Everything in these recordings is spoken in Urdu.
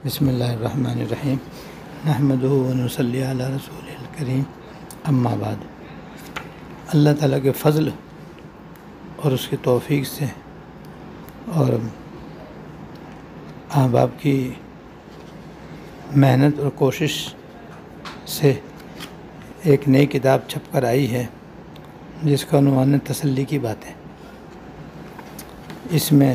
بسم اللہ الرحمن الرحیم نحمدہ و نصلی علی رسول الکریم اما بعد۔ اللہ تعالیٰ کے فضل اور اس کی توفیق سے اور احباب کی محنت اور کوشش سے ایک نئی کتاب چھپ کر آئی ہے جس کا عنوان تسلی کی باتیں۔ اس میں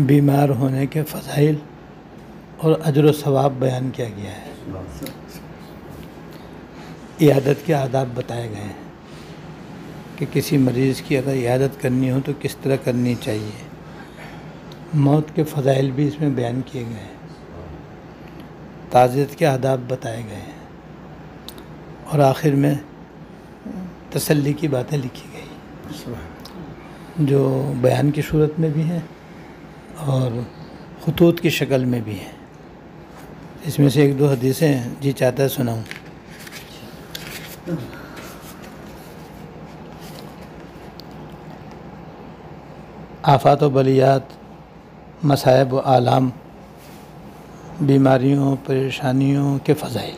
بیمار ہونے کے فضائل اور اجر و ثواب بیان کیا گیا ہے۔ عیادت کے آداب بتائے گئے ہیں کہ کسی مریض کی اگر عیادت کرنی ہو تو کس طرح کرنی چاہیے۔ موت کے فضائل بھی اس میں بیان کیے گئے ہیں۔ تعزیت کے آداب بتائے گئے ہیں اور آخر میں تسلی کی باتیں لکھی گئی جو بیان کی صورت میں بھی ہیں اور خطوط کی شکل میں بھی ہیں۔ اس میں سے ایک دو حدیثیں جی چاہتا ہے سناؤں۔ آفات و بلیات، مصائب و آلام، بیماریوں پریشانیوں کے فضائل۔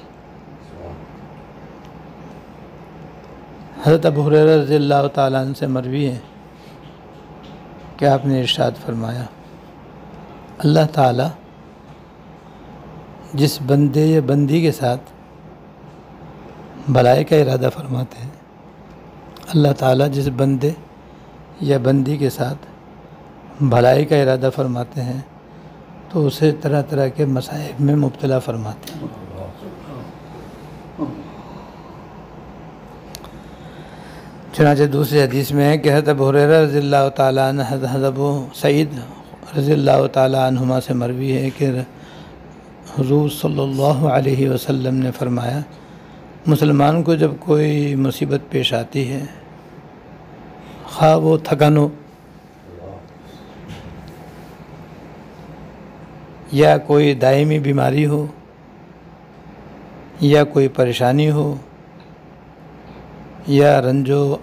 حضرت ابو ہریرہ رضی اللہ تعالیٰ عنہ سے مروی ہے کہ آپ نے ارشاد فرمایا، اللہ تعالیٰ جس بندے یا بندی کے ساتھ بھلائی کا ارادہ فرماتے ہیں، اللہ تعالیٰ جس بندے یا بندی کے ساتھ بھلائی کا ارادہ فرماتے ہیں تو اسے طرح طرح کے مصائب میں مبتلا فرماتے ہیں۔ چنانچہ دوسری حدیث میں ہے کہ حضرت ابو ہریرہ رضی اللہ تعالیٰ عنہ حضرت ابو سعید رضی اللہ تعالیٰ عنہما سے مروی ہے کہ حضور صلی اللہ علیہ وسلم نے فرمایا، مسلمان کو جب کوئی مصیبت پیش آتی ہے، خواہ وہ تھکن ہو یا کوئی دائمی بیماری ہو یا کوئی پریشانی ہو یا رنج و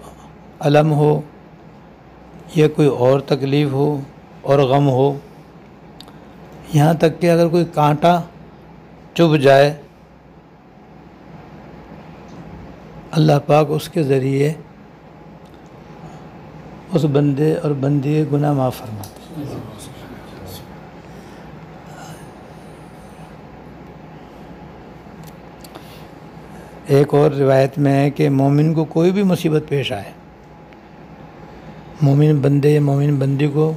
الم ہو یا کوئی اور تکلیف ہو اور غم ہو، یہاں تک کہ اگر کوئی کانٹا چبھ جائے، اللہ پاک اس کے ذریعے اس بندے اور بندی کے گناہ معاف فرماتے ہیں۔ ایک اور روایت میں ہے کہ مومن کو کوئی بھی مصیبت پیش آئے، مومن بندے یا مومن بندی کو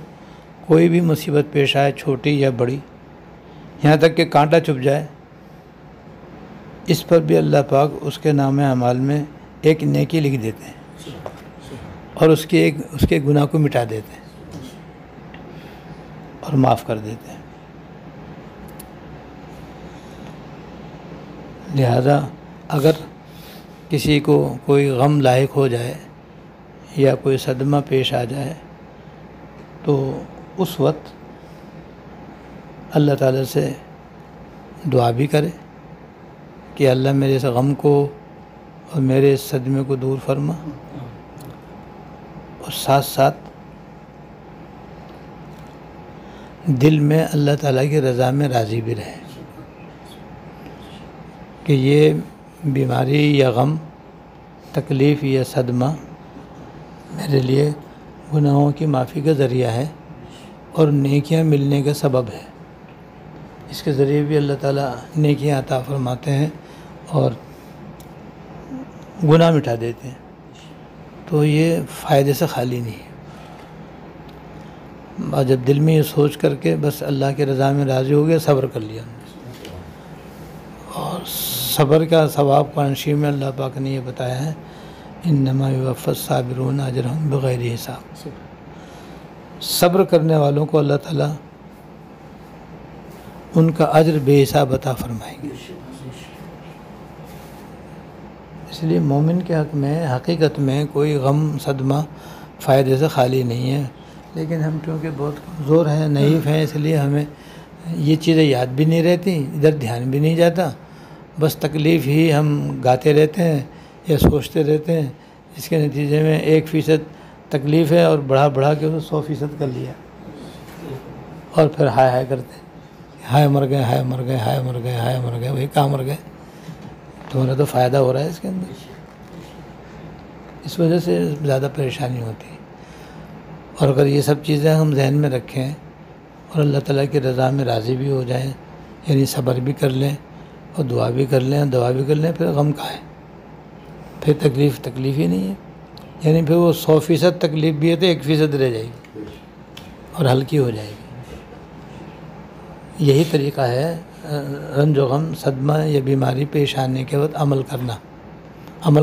کوئی بھی مصیبت پیش آئے، چھوٹی یا بڑی، یہاں تک کہ کانٹا چبھ جائے، اس پر بھی اللہ پاک اس کے نام اعمال میں ایک نیکی لکھ دیتے ہیں اور اس کے گناہ کو مٹا دیتے ہیں اور معاف کر دیتے ہیں۔ لہذا اگر کسی کو کوئی غم لاحق ہو جائے یا کوئی صدمہ پیش آ جائے تو اس وقت اللہ تعالیٰ سے دعا بھی کرے کہ اللہ میرے اس غم کو اور میرے اس صدمے کو دور فرما، اور ساتھ ساتھ دل میں اللہ تعالیٰ کی رضا میں راضی بھی رہے کہ یہ بیماری یا غم، تکلیف یا صدمہ میرے لیے گناہوں کی معافی کا ذریعہ ہے اور نیکیاں ملنے کا سبب ہے۔ اس کے ذریعے بھی اللہ تعالیٰ نیکیاں عطا فرماتے ہیں اور گناہ مٹا دیتے ہیں، تو یہ فائدے سے خالی نہیں ہے۔ اور جب دل میں یہ سوچ کر کے بس اللہ کے رضا میں راضی ہو گیا، صبر کر لیا، اور صبر کا ثواب قرآن شریف میں اللہ پاک نے یہ بتایا ہے، انما یوفی الصابرون اجرهم بغیر حساب۔ صبر کرنے والوں کو اللہ تعالیٰ ان کا اجر بے حساب عطا فرمائیں گے۔ اس لیے مومن کے حق میں حقیقت میں کوئی غم صدمہ فائدے سے خالی نہیں ہے، لیکن ہم چونکہ بہت کمزور ہیں، نحیف ہیں، اس لیے ہمیں یہ چیزیں یاد بھی نہیں رہتی، ادھر دھیان بھی نہیں جاتا، بس تکلیف ہی ہم گاتے رہتے ہیں یا سوچتے رہتے ہیں، جس کے نتیجے میں 1% تکلیف ہے اور بڑھا کے اسے 100% کر لیا۔ اور پھر ہائے ہائے کرتے ہائے مر گئے ہائے مر گئے ہائے مر گئے ہائے مر گئے، وہی کہاں مر گئے؟ تمہیں تو فائدہ ہو رہا ہے اس کے اندر، اس وجہ سے زیادہ پریشانی ہوتی ہے۔ اور اگر یہ سب چیزیں ہم ذہن میں رکھیں اور اللہ تعالیٰ کی رضا میں راضی بھی ہو جائیں، یعنی صبر بھی کر لیں اور دعا بھی کر لیں، دعا بھی کر لیں، پھر غم کہاں ہے؟ پھر تکلیف ہی نہیں ہے، یعنی پھر وہ 100% تکلیف بھی ہے تو 1% رہ جائے گی اور ہلکی ہو جائے گی۔ یہی طریقہ ہے رنج و غم، صدمہ یا بیماری پیش آنے کے وقت عمل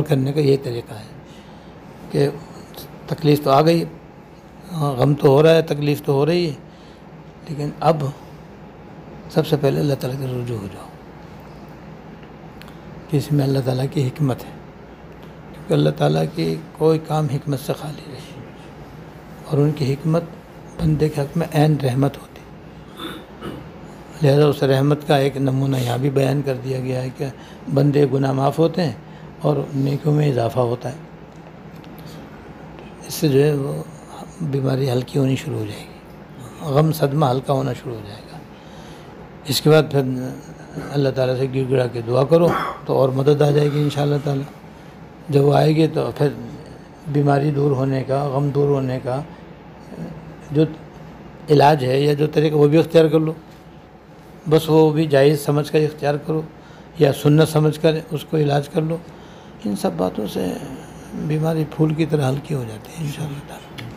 کرنے کا یہی طریقہ ہے کہ تکلیف تو آ گئی، غم تو ہو رہا ہے، تکلیف تو ہو رہی ہے، لیکن اب سب سے پہلے اللہ تعالیٰ کے رجوع ہو جاؤ کہ اس میں اللہ تعالیٰ کی حکمت ہے، کیونکہ اللہ تعالیٰ کی کوئی کام حکمت سے خالی نہیں، اور ان کی حکمت بندے کے حق میں عین رحمت ہوتی، لہذا اس رحمت کا ایک نمونہ یہاں بھی بیان کر دیا گیا ہے کہ بندے گناہ معاف ہوتے ہیں اور نیکیوں میں اضافہ ہوتا ہے، اس سے جو ہے وہ بیماری ہلکی ہونی شروع ہو جائے گی، غم صدمہ ہلکا ہونا شروع ہو جائے گا۔ اس کے بعد پھر اللہ تعالیٰ سے گر گڑا کے دعا کرو تو اور مدد آ جائے گی انشاءاللہ تعالیٰ۔ جب وہ آئے گی تو پھر بیماری دور ہونے کا، غم دور ہونے کا جو علاج ہے یا جو طریقہ وہ بھی اختیار کر لو، بس وہ بھی جائز سمجھ کر اختیار کرو یا سنت سمجھ کر اس کو علاج کر لو، ان سب باتوں سے بیماری پھول کی طرح ہلکی ہو جاتی ہے انشاءاللہ تعالیٰ۔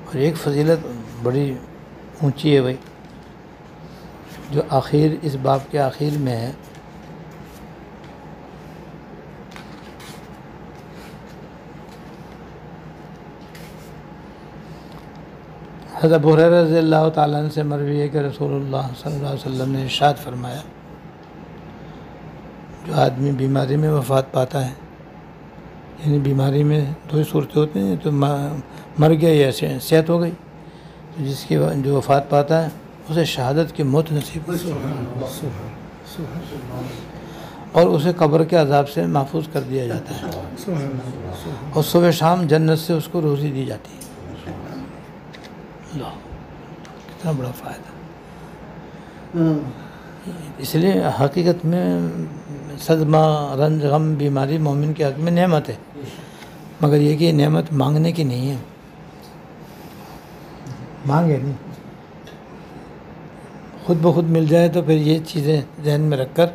اور ایک فضیلت بڑی اونچی ہے بھائی، جو آخر اس باب کے آخر میں ہے، حضرت ابو ہریرہ رضی اللہ تعالیٰ عنہ سے مروی ہے کہ رسول اللہ صلی اللہ علیہ وسلم نے ارشاد فرمایا، جو آدمی بیماری میں وفات پاتا ہے، یعنی بیماری میں دو ہی صورتیں ہوتی ہیں، تو مر گیا یا صحت ہو گئی، تو جس کی جو وفات پاتا ہے اسے شہادت کی موت نصیب ہوتی ہے اور اسے قبر کے عذاب سے محفوظ کر دیا جاتا ہے، اور صبح شام جنت سے اس کو روزی دی جاتی ہے۔ اللہ، کتنا بڑا فائدہ! اس لیے حقیقت میں صدمہ، رنج، غم، بیماری مومن کے حق میں نعمت ہے، مگر یہ کہ یہ نعمت مانگنے کی نہیں ہے، مانگے نہیں، خود بخود مل جائے تو پھر یہ چیزیں ذہن میں رکھ کر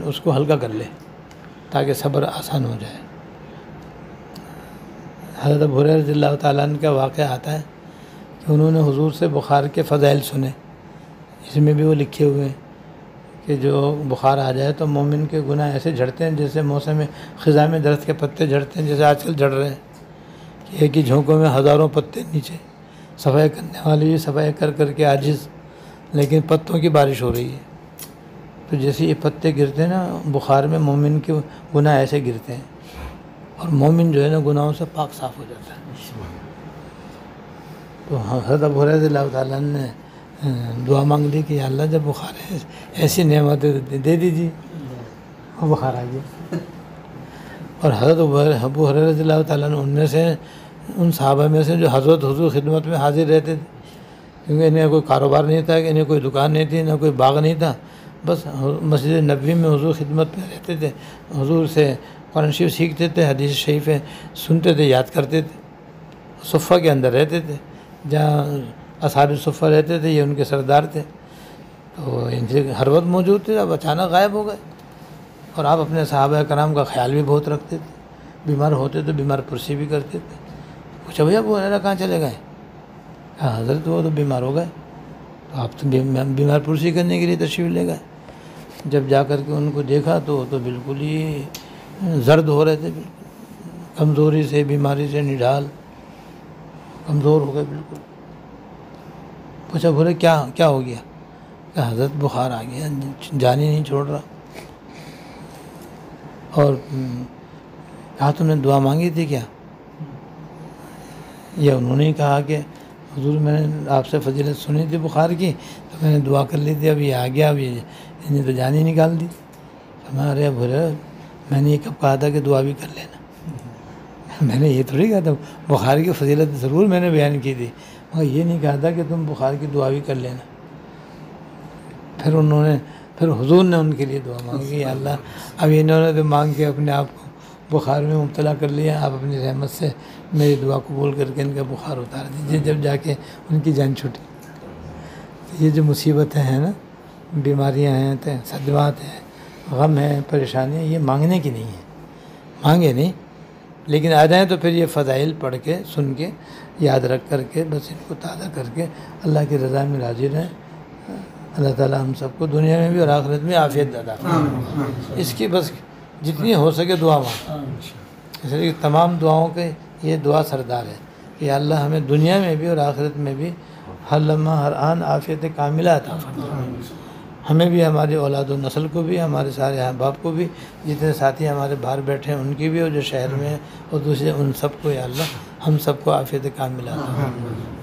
اس کو ہلکا کر لے تاکہ صبر آسان ہو جائے۔ حضرت ابو ہریرہ رضی اللہ تعالیٰ عنہ کا واقعہ آتا ہے کہ انہوں نے حضور سے بخار کے فضائل سنے، اس میں بھی وہ لکھے ہوئے ہیں کہ جو بخار آ جائے تو مومن کے گناہ ایسے جھڑتے ہیں جیسے موسم خزاں میں درخت کے پتے جھڑتے ہیں، جیسے آج کل جھڑ رہے ہیں کہ ایک ہی جھونکوں میں ہزاروں پتے نیچے، صفائی کرنے والی بھی صفائی کر کر کے عاجز، لیکن پتوں کی بارش ہو رہی ہے، تو جیسے یہ پتے گرتے ہیں نا بخار میں، مومن کے گناہ ایسے گرتے ہیں، اور مومن جو ہے نا گناہوں سے پاک صاف ہو جاتا ہے۔ تو حضرت ابو ہریرہ رضی اللہ تعالیٰ عنہ نے دعا مانگ لی کہ یا اللہ جب بخار ہے ایسی نعمت دے دیجیے، اور بخار آ گیا۔ اور حضرت ابو ہریرہ رضی اللہ تعالیٰ عنہ ان میں سے، ان صحابہ میں سے جو حضور خدمت میں حاضر رہتے تھے، کیونکہ انہیں کوئی کاروبار نہیں تھا، انہیں کوئی دکان نہیں تھی، نہ کوئی باغ نہیں تھا، بس مسجد نبوی میں حضور خدمت میں رہتے تھے، حضور سے قرآن شریف سیکھتے تھے، حدیث شریفیں سنتے تھے، یاد کرتے تھے، صفہ کے اندر رہتے تھے، جہاں اصحاب صفہ رہتے تھے، یہ ان کے سردار تھے، تو ان سے ہر وقت موجود تھے، اب اچانک غائب ہو گئے، اور آپ اپنے صحابہ کرام کا خیال بھی بہت رکھتے تھے، بیمار ہوتے تو بیمار پرسی بھی کرتے تھے۔ پوچھا بھیا ابو ہریرہ کہاں چلے گئے؟ کہا حضرت وہ تو بیمار ہو گئے، تو آپ تو بیمار پرسی کرنے کے لیے تشریف لے گئے۔ جب جا کر کے ان کو دیکھا تو وہ تو بالکل ہی زرد ہو رہے تھے، بالکل کمزوری سے، بیماری سے نڈھال، کمزور ہو گئے بالکل۔ پوچھا بولے کیا ہو گیا؟ کہ حضرت بخار آ گیا، جان ہی نہیں چھوڑ رہا، اور کہا تم نے دعا مانگی تھی کیا؟ یا انہوں نے کہا کہ حضور میں نے آپ سے فضیلت سنی تھی بخار کی تو میں نے دعا کر لی تھی، اب یہ آ گیا، اب یہ تو جان ہی نکال دی۔ ہمارے ابو ہریرہ میں نے یہ کب کہا تھا کہ دعا بھی کر لینا؟ میں نے یہ تھوڑی کہا تھا، بخار کی فضیلت ضرور میں نے بیان کی تھی، مگر یہ نہیں کہا تھا کہ تم بخار کی دعا بھی کر لینا۔ پھر حضور نے ان کے لیے دعا مانگی کہ یا اللہ اب انہوں نے تو مانگ کے اپنے آپ کو بخار میں مبتلا کر لیا، آپ اپنی رحمت سے میری دعا قبول کر کے ان کا بخار اتار دیجیے۔ جب جا کے ان کی جان چھوٹی۔ یہ جو مصیبتیں ہیں نا، بیماریاں ہیں، صدمات ہیں، غم ہیں، پریشانیاں، یہ مانگنے کی نہیں ہیں، مانگے نہیں، لیکن آ جائیں تو پھر یہ فضائل پڑھ کے سن کے یاد رکھ کر کے بس ان کو تازہ کر کے اللہ کی رضا میں راضی رہیں۔ اللہ تعالیٰ ہم سب کو دنیا میں بھی اور آخرت میں عافیت عطا فرمائے۔ اس کی بس جتنی ہو سکے دعا مانگ، اس لیے تمام دعاؤں کے یہ دعا سردار ہے کہ یا اللہ ہمیں دنیا میں بھی اور آخرت میں بھی ہر لمحہ ہر آن عافیت کاملہ عطا فرمائے، ہمیں بھی، ہماری اولاد و نسل کو بھی، ہمارے سارے احباب کو بھی، جتنے ساتھی ہمارے باہر بیٹھے ہیں ان کی بھی، اور جو شہر میں ہیں اور دوسرے ان سب کو، یا اللہ ہم سب کو عافیت کاملہ عطا فرمائے۔